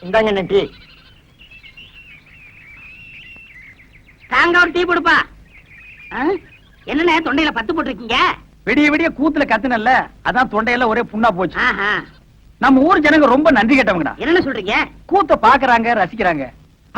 இந்தாங்க டீ. தாங்க ஒரு டீ கொடுப்பா. என்னண்ணே தொண்டையில பத்து போட்டிருக்கீங்க? விடிய விடிய கூத்துல கத்துனல்ல, அதான் தொண்டையில ஒரே புண்ணா போச்சு. நம்ம ஊர் ஜனங்க ரொம்ப நன்றி கேட்டவங்கடா. என்ன சொல்றீங்க? கூத்த பாக்குறாங்க, ரசிக்கிறாங்க.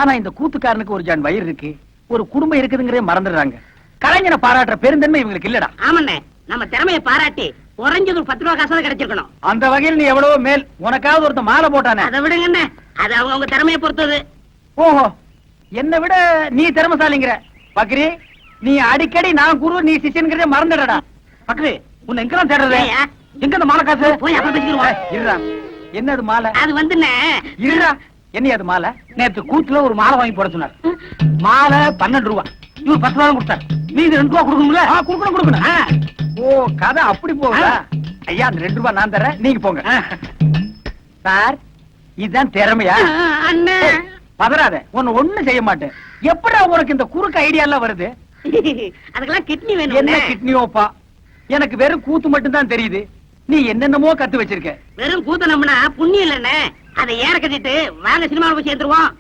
ஆனா இந்த கூத்துக்காரனுக்கு ஒரு ஜான் வயிறு இருக்கு, ஒரு குடும்பம் இருக்குதுங்கிறே மறந்துடுறாங்க. கலைஞனை பாராட்டுற பெருந்தன்மை இவங்களுக்கு இல்லடா. ஆமாண்ணே, நம்ம திறமையை பாராட்டி குறைஞ்சது ஒரு 10 ரூபா காசாவது கிடைச்சிருக்கணும். அந்த வகையில் நீ எவ்வளவோ மேல். உனக்காவது ஒருத்த மாலை போட்டானே. அதை விடுங்கண்ணே, அது அவங்க திறமையை பொறுத்தது. ஓஹோ, என்னை விட நீ திறமசாலிங்கிற. பக்ரி, நீ அடிக்கடி நான் குரு நீ சிஷ்யன்கிறதே மறந்துடடா. பக்ரி, உன்னை எங்கெல்லாம் தேடுறது? எங்க அந்த மாலை காசு? போய் அப்புறம் பேசிடுவோம். இருடா, என்னது மாலை? அது வந்துண்ணே. இருடா, என்ன அது மாலை? நேத்து கூத்துல ஒரு மாலை வாங்கி போட சொன்னார். மாலை 12 ரூபா. இவர் 10 ரூபா கொடுத்தார். நீ இது 2 ரூபா கொடுக்கணும்ல? கொடுக்கணும். ஓ, கதை அப்படி போகுதா? ஐயா, அந்த 2 ரூபா நான் தரேன், நீங்க போங்க. சார், இதுதான் திறமையா? அண்ணே பதறாத, உன்னை ஒண்ணும் செய்ய மாட்டேன். எப்படா உனக்கு இந்த குறுக்கு ஐடியா எல்லாம் வருது? அதுக்கெல்லாம் கிட்னி வேணும். என்ன கிட்னியோப்பா? எனக்கு வெறும் கூத்து மட்டும் தான் தெரியுது. நீ என்னென்னமோ கத்து வச்சிருக்க. வெறும் கூத்து நம்பினா புண்ணியம் இல்லண்ணே. அதை ஏற கட்டிட்டு வாங்க சினிமாவில் போய் சேர்ந்துருவோம்.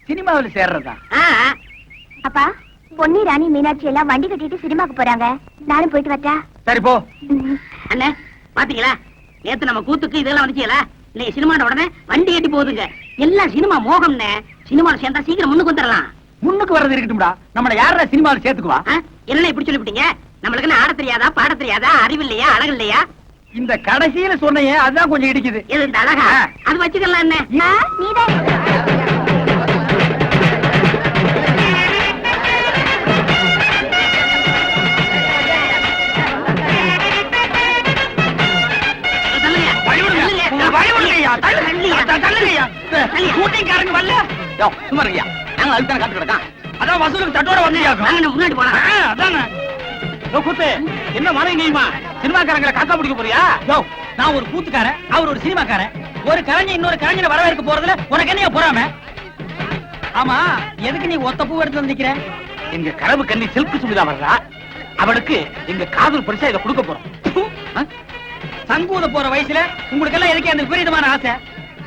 சினிமாவில் சேர்றதா? அப்பா, பொன்னி ராணி மீனாட்சி எல்லாம் வண்டி கட்டிட்டு சினிமாக்கு போறாங்க. நானும் போயிட்டு வரட்டா? சரி போ. அண்ணே பாத்தீங்களா, நேத்து நம்ம கூத்துக்கு இதெல்லாம் வந்துச்சீங்களா? இன்னைக்கு சினிமாட உடனே வண்டி கட்டி போகுதுங்க. எல்லாம் சினிமா மோகம்னே. சினிமாவில் சேர்ந்தா சீக்கிரம் முன்னுக்கு வந்துடலாம். முன்னுக்கு வர்றது இருக்கட்டும்டா. நம்மள யாரா சினிமாவில் சேர்த்துக்குவா? என்ன இப்படி சொல்லிவிட்டீங்க? நம்மளுக்கு என்ன ஆட தெரியாதா, பாட தெரியாதா, அறிவு இல்லையா, அழகு இல்லையா? இந்த கடைசியில சொன்னையே அதுதான் கொஞ்சம் இடிக்குது. இது இந்த அழகா? அது வச்சுக்கலாம். என்ன நீதான் முன்னாடி போலாம். என்ன மறைங்கம்மா, சினிமாக்காரங்களை காக்கா பிடிக்க போறியா? நான் ஒரு கூத்துக்காரன், அவர் ஒரு சினிமாக்காரன். ஒரு கலைஞர் இன்னொரு கலைஞரை வரவேற்க போறதுல உனக்கு என்ன போறாம? ஆமா, எதுக்கு நீ ஒத்த பூ எடுத்து வந்திருக்கிற? எங்க கனவு கண்ணி சில்கு சுடிதா வர்றா. அவளுக்கு எங்க காதல் பரிசா இதை கொடுக்க போறோம். சங்கூத போற வயசுல உங்களுக்கு எல்லாம் எதுக்கு அந்த விபரீதமான ஆசை?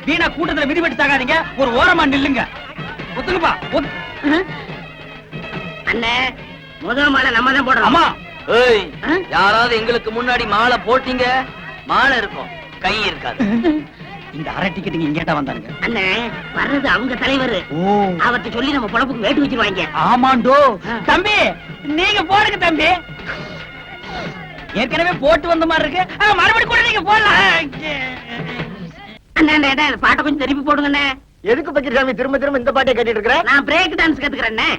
வீணா கூட்டத்துல மிதிபட்டு சாகாதீங்க, ஒரு ஓரமா நில்லுங்க. ஒத்துக்குப்பா. அண்ணே, முதல் மாலை நம்ம தான் போடணும். ஆமா. யாராவது எங்களுக்கு முன்னாடி மாலை போட்டீங்க, மாலை இருக்கும், கை இருக்காது. இந்த அரை டிக்கெட்டுங்க இங்கேட்டா வந்தாருங்க. அண்ணே, வர்றது அவங்க தலைவர். அவர்கிட்ட சொல்லி நம்ம பொழப்புக்கு வேட்டு வச்சிருவாங்க. ஆமாண்டோ. தம்பி, நீங்க போடுங்க தம்பி. ஏற்கனவே போட்டு வந்த மாதிரி இருக்கு, மறுபடியும் கூட நீங்க போடலாம். அண்ணே, பாட்டை கொஞ்சம் திருப்பி போடுங்கண்ணே. எதுக்கு பக்கிரசாமி திரும்ப திரும்ப இந்த பாட்டை கேட்டுட்டு இருக்கிற? நான் பிரேக் டான்ஸ் கத்துக்கிறேன்.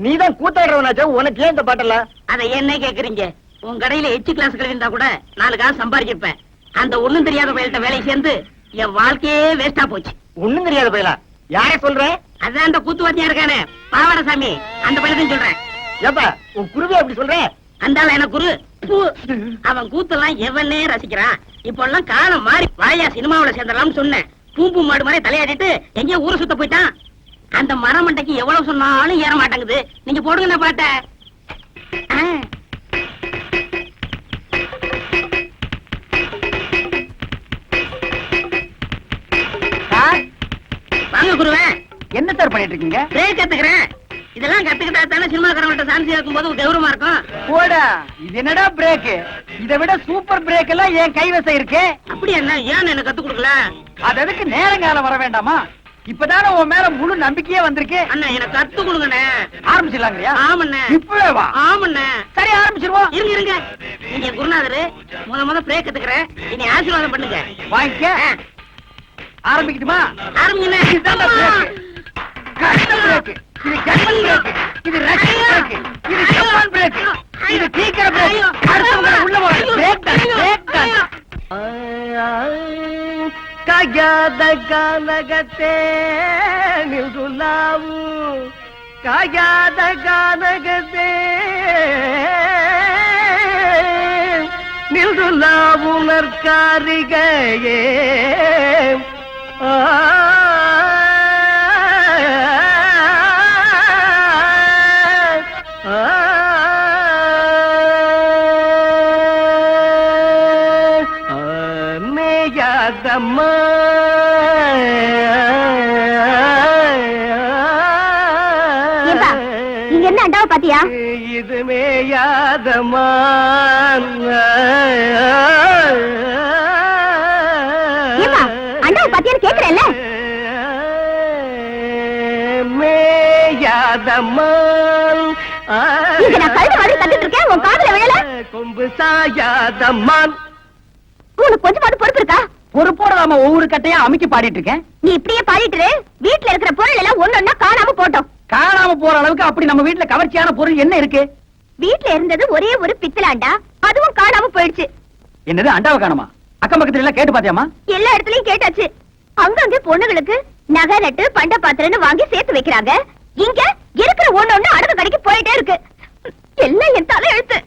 நீதான் கூத்தாடுறவனாச்சா, உனக்கு ஏன் இந்த பாட்டெல்லாம்? அதை என்ன கேக்குறீங்க? உன் கடையில எச்சு கிளாஸ் கழிந்தா கூட 4 காசு சம்பாதிச்சிருப்பேன். அந்த ஒண்ணும் தெரியாத பயில்ட்ட வேலையை சேர்ந்து என் வாழ்க்கையே வேஸ்டா போச்சு. ஒண்ணும் தெரியாத பயிலா? யார சொல்ற? அதான் அந்த கூத்துவாத்தியா இருக்கானே பாவாடசாமி, அந்த பயிலத்தையும் சொல்றேன். ஏப்பா, உன் குருவே அப்படி சொல்ற? அந்த எனக்கு குரு. அவன் கூத்தெல்லாம் எவனே ரசிக்கிறான். இப்ப எல்லாம் காலம் மாறி வாயா சினிமாவில சேர்ந்தலாம்னு சொன்னேன். பூம்பு மாடு மாதிரி தலையாடிட்டு எங்கேயோ ஊரை சுத்த போயிட்டான். அந்த மரமண்டைக்கு எவ்வளவு சொன்னாலும் ஏற மாட்டேங்குது. நீங்க போடுங்க பாட்ட. வாங்க குருவே. என்ன சார் பண்ணிட்டு இருக்கீங்க? பிரேக் கத்துக்கிறேன். இதெல்லாம் கத்துக்கிட்டா தானே சினிமாக்காரங்கள்ட்ட சான்ஸ் இருக்கும் போது கௌரவமா இருக்கும். போடா, இது என்னடா பிரேக்? இதை விட சூப்பர் பிரேக் எல்லாம் என் கைவசம் இருக்கு. அப்படி என்ன, ஏன் எனக்கு கத்து கொடுக்கல? அது அதுக்கு நேரங்காலம் வர வேண்டாமா? இப்பதானே உன் மேல முழு நம்பிக்கையே வந்திருக்கு. அண்ணா, எனக்கு கத்து கொடுங்கண்ணே. ஆரம்பிச்சிடலாங்கய்யா? ஆமண்ணே. இப்பவே வா. ஆமண்ணே. சரி, ஆரம்பிச்சிருவோம். இருங்க. நீங்க குருநாதரு, முத பிரேக் கத்துக்கிறேன். இனி ஆசீர்வாதம் பண்ணுங்க. வாங்கிக்க. ஆரம்பிக்கட்டுமா? ஆரம்பிங்கண்ணே. இதுதான் பிரேக். கஷ்ட பிரேக். இது ஜெர்மன் பிரேக். இது ரஷ்யன் பிரேக். இது ஜப்பான் பிரேக். இது சீக்கிர பிரேக். அடுத்தவங்க உள்ள போற பிரேக் தான். பிரேக் தான். காயாத கானகத்தே நில்லுலாவு, காயாத கானகத்தே நில்லுலாவு நற்காரிகையே. மேயாதம்மா அண்டாவை பாத்தியா? இது மேயாதமான். ஏம்மா, அண்டாவை பாத்தியான்னு கேக்குறேன்ல. மேயாதமான். இங்க நான் கழுத்து மாதிரி கத்திட்டு இருக்கேன், உன் காதுல விழல? கொம்பு சாயாதமான். உனக்கு கொஞ்சமாவது பொறுப்பு இருக்கா? பொறுப்போட நாம ஒவ்வொரு கட்டையா அமுக்கி பாடிட்டு இருக்கேன். நீ இப்படியே பாடிட்டு இரு. வீட்டுல இருக்கிற பொருள் எல்லாம் ஒன்னொன்னா காணாம போட்டோம். காணாம போற அளவுக்கு அப்படி நம்ம வீட்டுல கவர்ச்சியான பொருள் என்ன இருக்கு? வீட்டுல இருந்தது ஒரே ஒரு பித்தளாண்டா, அதுவும் காணாம போயிடுச்சு. என்னது, அண்டாவை காணுமா? அக்கம் பக்கத்துல எல்லாம் கேட்டு பாத்தியாமா? எல்லா இடத்துலயும் கேட்டாச்சு. அங்கங்க பொண்ணுங்களுக்கு நகை நட்டு பண்ட பாத்திரம்னு வாங்கி சேர்த்து வைக்கிறாங்க. இங்க இருக்கிற ஒண்ணு அடகு கடைக்கு போயிட்டே இருக்கு. எல்லாம் என் தலை எழுத்து.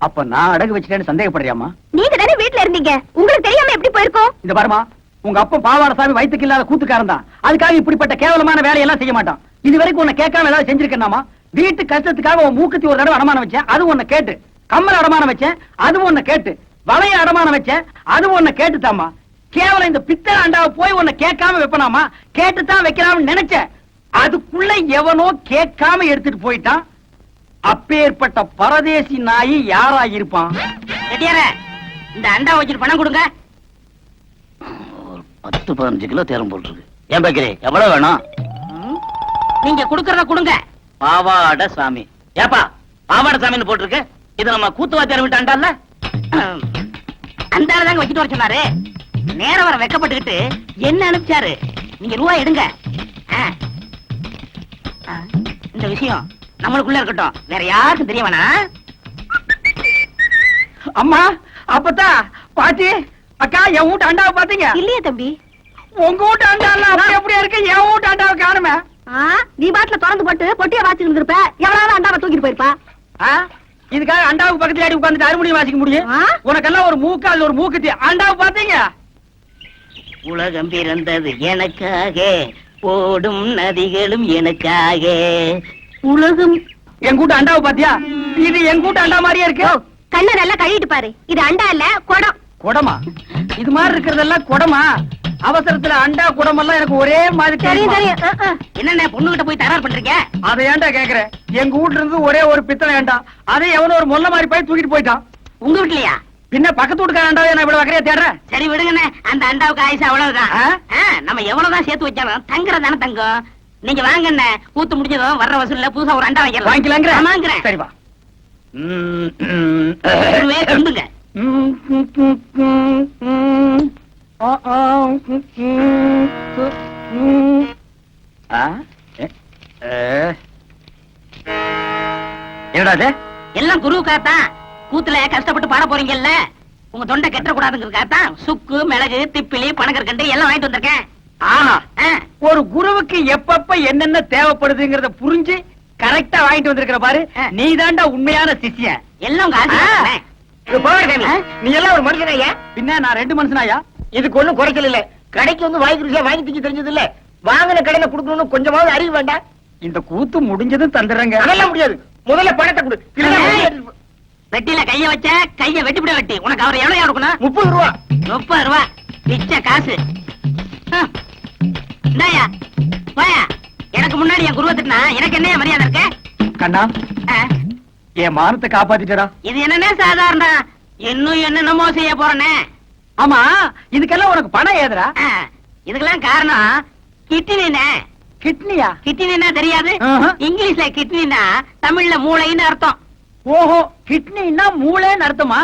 அப்ப நான் அடகு வச்சுட்டேன்னு சந்தேகப்படுறியாமா? நீங்க தானே வீட்டுல இருந்தீங்க, உங்களுக்கு தெரியாம எப்படி போயிருக்கோம்? இந்த பாருமா, உங்க அப்பா பாவாடசாமி வயிற்றுக்கு இல்லாத கூத்துக்காரன் தான். அதுக்காக இப்படிப்பட்ட கேவலமான வேலையெல்லாம் செய்ய மாட்டான். இது வரைக்கும் உன்னை கேட்காம ஏதாவது செஞ்சிருக்கேனாமா? வீட்டு கஷ்டத்துக்காக உன் மூக்குத்தி ஒரு தடவை அடமானம் வச்சேன், அது உன்னை கேட்டு. கம்மல் அடமானம் வச்சேன், அதுவும் உன்னை கேட்டு. வளைய அடமானம் வச்சேன், அதுவும் உன்னை கேட்டுத்தாமா. கேவலம் இந்த பித்தளை அண்டாவை போய் உன்னை கேட்காம வைப்பனாமா? கேட்டுத்தான் வைக்கலாம்னு நினைச்சேன். அதுக்குள்ள எவனோ கேட்காம எடுத்துட்டு போயிட்டான். அப்பேற்பட்ட பரதேசி நாயி யாரா இருப்பான்? ரெட்டியாரே, இந்த அண்டா வச்சுட்டு பணம் கொடுங்க. 10-15 கிலோ தேரம் போட்டுருக்கு. ஏன் பாக்கிறே, எவ்வளவு வேணும்? நீங்க குடுக்கறத கொடுங்க. பாவாட சாமி. ஏப்பா பாவாட சாமின்னு போட்டிருக்கு? இது நம்ம கூத்துவாத்தியார் விட்டு அண்டால. அந்த ஆளு தாங்க வச்சுட்டு வர சொன்னாரு. நேரம் வர வெக்கப்பட்டுக்கிட்டு என்ன அனுப்பிச்சாரு. நீங்க ரூபா எடுங்க. இந்த விஷயம் நம்மளுக்குள்ள இருக்கட்டும், வேற யாருக்கும் தெரிய வேணாம். அம்மா, அப்பத்தா, பாட்டி, அக்கா, என் வீட்டு அண்டாவை பாத்தீங்க? இல்லையே தம்பி. உங்க வீட்டு அண்டாலாம் அப்படி அப்படியே இருக்கு, என் வீட்டு அண்டாவை காணுமே. நீ பாட்டுல திறந்து போட்டு பொட்டிய வாசிட்டு இருந்திருப்ப. எவ்வளவு அண்டாவை தூக்கிட்டு போயிருப்பா? இதுக்காக அண்டாவுக்கு பக்கத்துல ஆடி உட்கார்ந்துட்டு அறுமணி வாசிக்க முடியும்? உனக்கெல்லாம் ஒரு மூக்கால் ஒரு மூக்குத்தி. அண்டாவை பாத்தீங்க? உலகம் பிறந்தது எனக்காக, ஓடும் நதிகளும் எனக்காக. உலகம். என் கூட்ட அண்டாவை பாத்தியா? இது என் கூட்ட அண்டா மாதிரியே இருக்கு. கண்ணை நல்லா கழுவிட்டு பாரு. இது அண்டா இல்ல, குடம். குடமா? இது மாதிரி இருக்கிறதெல்லாம் குடமா? அவசரத்துல அண்டா குடமெல்லாம் எனக்கு ஒரே மாதிரி தெரியும் தெரியும். தெரியும். என்னென்ன பொண்ணுகிட்ட போய் தகராறு பண்றீங்க? அதை ஏன்டா கேக்குறேன்? எங்க வீட்டுல இருந்து ஒரே ஒரு பித்தளை அண்டா, அதை எவனோ ஒரு மொல்ல மாதிரி போய் தூக்கிட்டு போயிட்டான். உங்க வீட்லயா? பின்ன பக்கத்து வீட்டுக்கார அண்டாவை நான் இவ்வளவு வகையா தேடுறேன். சரி விடுங்கண்ணே, அந்த அண்டாவுக்கு ஆயுசு அவ்வளவுதான். ஆ? நம்ம எவ்வளவுதான் சேர்த்து வச்சாலும் தங்குறதானே தங்கம். நீங்க வாங்கண்ணே, கூத்து முடிஞ்சதும் வர்ற வசூல்ல புதுசா ஒரு அண்டா வாங்கிக்கலாங்கிற? வாங்குறேன். சரி வா. ஒருவே கொண்டுங்க. என்னடா இது? எல்லாம் குருவுக்காகத்தான். கூத்துல கஷ்டப்பட்டு பாட போறீங்கல்ல, உங்க தொண்டை கெட்ட கூடாதுங்கிறதுக்காகத்தான் சுக்கு, மிளகு, திப்பிலி, பனகற்கண்டு எல்லாம் வாங்கிட்டு வந்திருக்கேன். ஆஹா, ஒரு குருவுக்கு எப்பப்ப என்னென்ன தேவைப்படுதுங்கறத புரிஞ்சு கரெக்டா வாங்கிட்டு வந்திருக்கிற பாரு. நீ தாண்டா உண்மையான சிஷ்யன். எல்லாம் உங்க ஆசீர்வாதமே. இது பாவாடை சாமி, நீ எல்லாம் ஒரு மனுஷனாயா? பின்ன நான் 2 மனுஷனாயா? இதுக்கு ஒண்ணும் குறைச்சல் இல்ல. கடைக்கு வந்து வாங்கி ருசியா வாங்கி திங்க தெரிஞ்சது இல்ல. வாங்கின கடையில குடுக்கணும்னு கொஞ்சமாவது அறிவு வேண்டாம். இந்த கூத்து முடிஞ்சதும் தந்துடுறேங்க. அதெல்லாம் முடியாது. முதல்ல பணத்தை கொடு. இல்லைன்னா வெளியே எடுத்துட்டு போ. வெட்டியில கைய வச்ச கைய வெட்டிவிட வெட்டி. உனக்கு அவர் எவ்வளவு கொடுக்கணும்? 30 ரூபா. 30 ரூபா பிச்சை காசு. இந்தாயா, போயா. எனக்கு முன்னாடி என் குருவை திட்டினா எனக்கு என்ன மரியாதை இருக்க? கண்ணா, என் மானத்தை காப்பாத்திட்டடா. இது என்னன்னே சாதாரண, இன்னும் என்னென்னமோ செய்ய போறேனே. ஆமா, இதுக்கெல்லாம் உனக்கு பணம் ஏதுடா? இதுக்கெல்லாம் காரணம் கிட்னினே. கிட்னியா? கிட்னினா தெரியாது? இங்கிலீஷ்ல கிட்னினா தமிழ்ல மூளைன்னு அர்த்தம். ஓஹோ, கிட்னின்னா மூளைன்னு அர்த்தமா?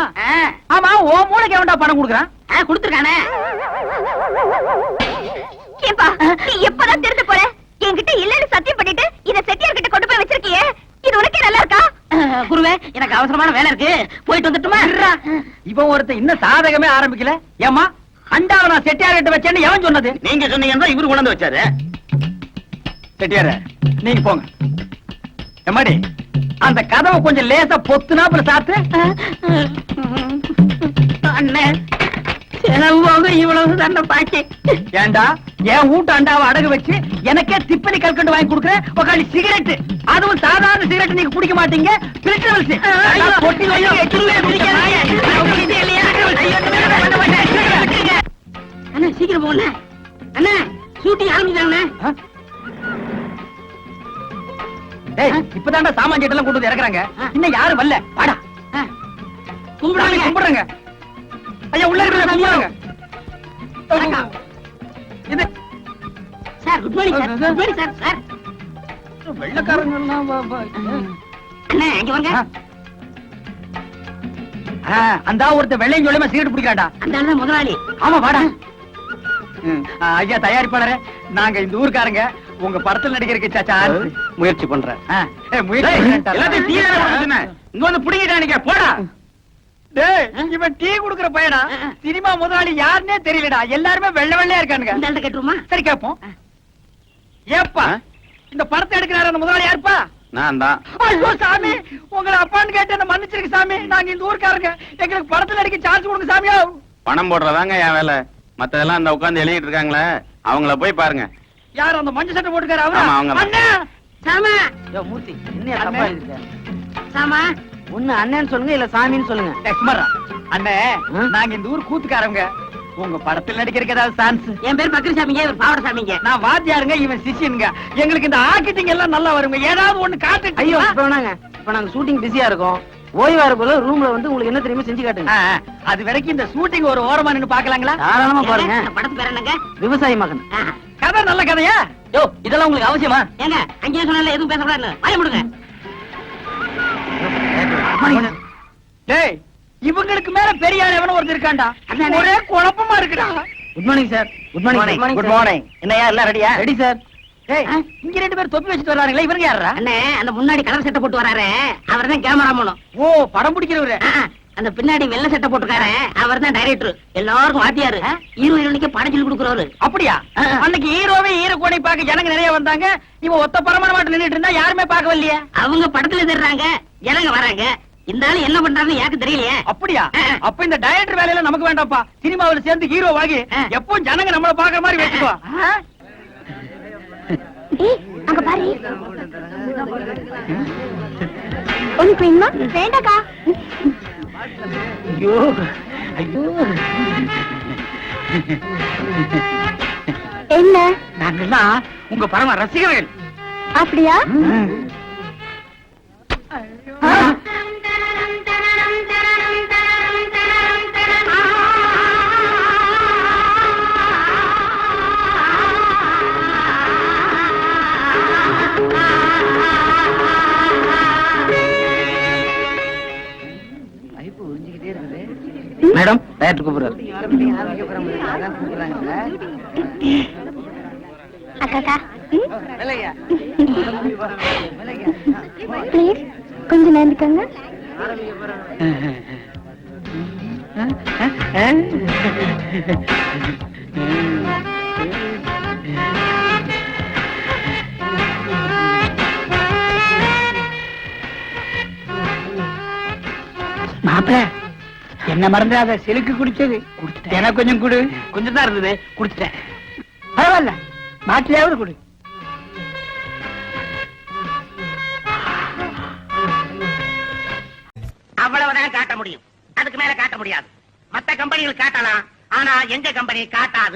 ஆமா, ஓ மூளைக்கு எவன்டா பணம் கொடுக்குறான்? கொடுத்துருக்கானே. ஏப்பா, நீ எப்பதான் திருத்த போற? என்கிட்ட இல்லன்னு சத்தியம் பண்ணிட்டு இத செட்டியார் கிட்ட கொண்டு போய் வச்சிருக்கியே, இது உனக்கே நல்லா இருக்கா? குருவே, எனக்கு அவசரமான வேலை இருக்கு, போயிட்டு வந்துட்டுமா? இவன் ஒருத்தன் இன்னும் சாதகமே ஆரம்பிக்கல. ஏமா, அண்டாவை நான் செட்டியார் கிட்ட வச்சேன்னு எவன் சொன்னது? நீங்க சொன்னீங்கன்னா இவரு கொண்டு வந்து வச்சாரு. செட்டியார, நீங்க போங்க. எம்மாடி, அந்த கதவை கொஞ்சம் லேசா பொத்துனா அப்புறம் சாத்து. அண்ணே, செலவு போக இவ்வளவு தண்டை பாக்கி. ஏண்டா, என் வீட்டு அண்டாவை அடகு வச்சு எனக்கே திப்பலி கல்கண்டு வாங்கி கொடுக்குறேன். உக்காளி சிகரெட், அதுவும் சாதாரண சிகரெட் நீங்க குடிக்க மாட்டீங்க. பிரிட்டவல்ஸ் பொட்டி அண்ணா, சீக்கிரம் போங்க அண்ணா. ஷூட்டிங் ஆரம்பிச்சாங்க. டேய் இப்பதான்டா சாமான் எல்லாம் கொண்டு வந்து இறக்குறாங்க. இன்னும் யாரும் வரல. வாடா. கும்பிடுறாங்க. கும்பிடுறாங்க. ஐயா உள்ள இருக்கிற கும்பிடுறாங்க. வணக்கம். இது sir good morning sir. Good morning sir. Sir வெள்ளக்காரங்க எல்லாம் அண்ணே இங்க வாங்க. அந்த ஒருத்த வெள்ளையும் சொல்லியமா சிகரெட் பிடிக்கிறாடா. அந்த ஆளு தான் முதலாளி. ஆமா வாடா. ஐயா தயாரிப்பாளரே, நாங்க இந்த ஊர்க்காரங்க உங்க படத்துல நடிக்கிறதுக்கு சான்ஸ் முயற்சி பண்றேன். எல்லாத்தையும் டீ இங்க வந்து புடிங்கிட்டானுங்க. போடா. டேய் இவன் டீ குடுக்குற பையனா? சினிமா முதலாளி யாருன்னே தெரியலடா. எல்லாருமே வெள்ளை வெள்ளையா இருக்கானுங்க. இந்த ஆளு கேட்டுருமா? சரி கேப்போம். ஏப்பா இந்த படத்தை எடுக்கிறாரு அந்த முதலாளி யாருப்பா? நான் தான். ஐயோ சாமி, உங்களை அப்பான்னு கேட்டு என்ன மன்னிச்சிருக்கு சாமி. நாங்க இந்த ஊர்க்காரங்க, எங்களுக்கு படத்துல நடிக்க சான்ஸ் கொடுங்க சாமியா. பணம் போடுறதாங்க என் வேலை. மத்ததெல்லாம் அந்த உட்கார்ந்து எழுதிட்டு இருக்காங்களே, அவங்கள போய் பாருங்க. யார் அந்த மஞ்சள் சட்டை போட்டுக்காரு? ஆமா, அவங்க அவரா? தான். அண்ணா சாமா மூர்த்தி என்ன தப்பா எழுதிருக்க? சாமா ஒண்ணு அண்ணன் சொல்லுங்க இல்ல சாமின்னு சொல்லுங்க. லட்சுமரா அண்ணே, நாங்க இந்த ஊர் கூத்துக்காரங்க. உங்க படத்துல நடிக்கிறதுக்கு ஏதாவது சான்ஸ்? என் பேர் பக்கரி சாமிங்க, இவர் பாவட சாமிங்க. நான் வாத்தியாருங்க, இவன் சிஷியனுங்க. எங்களுக்கு இந்த ஆக்கிட்டிங் எல்லாம் நல்லா வருங்க. ஏதாவது ஒண்ணு காட்டு. ஐயோ இப்ப வேணாங்க. இப்ப நாங்க ஷூட்டிங் பிஸியா இருக்கோம். ஓய்வா இருக்குள்ள ரூம்ல வந்து உங்களுக்கு என்ன தெரியுமா செஞ்சு காட்டுங்க. அது வரைக்கும் இந்த ஷூட்டிங் ஒரு ஓரமா நின்னு பாக்கலாங்களா? தாராளமா பாருங்க. இந்த படத்து பேர் என்னங்க? விவசாயி மகன். கதை நல்ல கதையா? யோ இதெல்லாம் உங்களுக்கு அவசியமா? ஏங்க அங்கேயே சொன்னால எதுவும் பேசக்கூடாது. வாய முடுங்க. டேய் இவங்களுக்கு மேல பெரிய ஆள் எவனோ ஒருத்தர் இருக்கான்டா. அதானே. ஒரே குழப்பமா இருக்குடா. Good morning sir. Good morning. Good morning. என்னையா எல்லாம் ரெடியா? Ready sir. டேய் இங்க ரெண்டு பேர் தொப்பி வச்சிட்டு வர்றாங்களே, இவங்க யாரா? அண்ணே அந்த முன்னாடி கலர் சட்டை போட்டு வராரு, அவர் தான் கேமராமேன். ஓ படம் பிடிக்கிறவரு. அந்த பின்னாடி வெள்ளை சட்டை போட்டுக்காரு, அவர் தான் டைரக்டர். எல்லாருக்கும் வாத்தியாரு. ஹீரோ ஹீரோனிக்கு படம் சொல்லி கொடுக்குறவரு. அப்படியா? அன்னைக்கு ஹீரோவே ஹீரோ கோணி பார்க்க ஜனங்க நிறைய வந்தாங்க. இவன் ஒத்த பரமான மாட்டு நின்னுட்டு இருந்தா யாருமே பார்க்க வரலையே. அவங்க படத்துல தேடுறாங்க, ஜனங்க வராங்க. இந்த ஆளு என்ன பண்றாருன்னு யாருக்கு தெரியலையே. அப்படியா? அப்ப இந்த டைரக்டர் வேலையில நமக்கு வேண்டாம்ப்பா. சினிமாவுல சேர்ந்து ஹீரோ வாங்கி எப்பவும் ஜனங்க நம்மள பாக்குற மாதிரி வச்சுக்கோ. ஏய் அங்க பாரு. உனக்கு வேணுமா? வேண்டாக்கா. ஐயோ ஐயோ. என்ன? நாங்கெல்லாம் உங்க பரம ரசிகர்கள். அப்படியா? மேடம் டைரக்டர் கூப்பிடுறாரு. அக்காக்கா ப்ளீஸ் கொஞ்சம் நேர்ந்துக்கங்க. மாப்பிள என்ன மறந்துடாத. சிலுக்கு குடிச்சது எனக்கு கொஞ்சம் குடு. கொஞ்சம் தான் இருந்தது, குடிச்சிட்டேன். பரவாயில்ல, பாட்டிலாவது குடு. அவ்வளவுதான் காட்ட முடியும், அதுக்கு மேல காட்ட முடியாது. மத்த கம்பெனிகள் காட்டலாம், ஆனா எங்க கம்பெனி காட்டாது.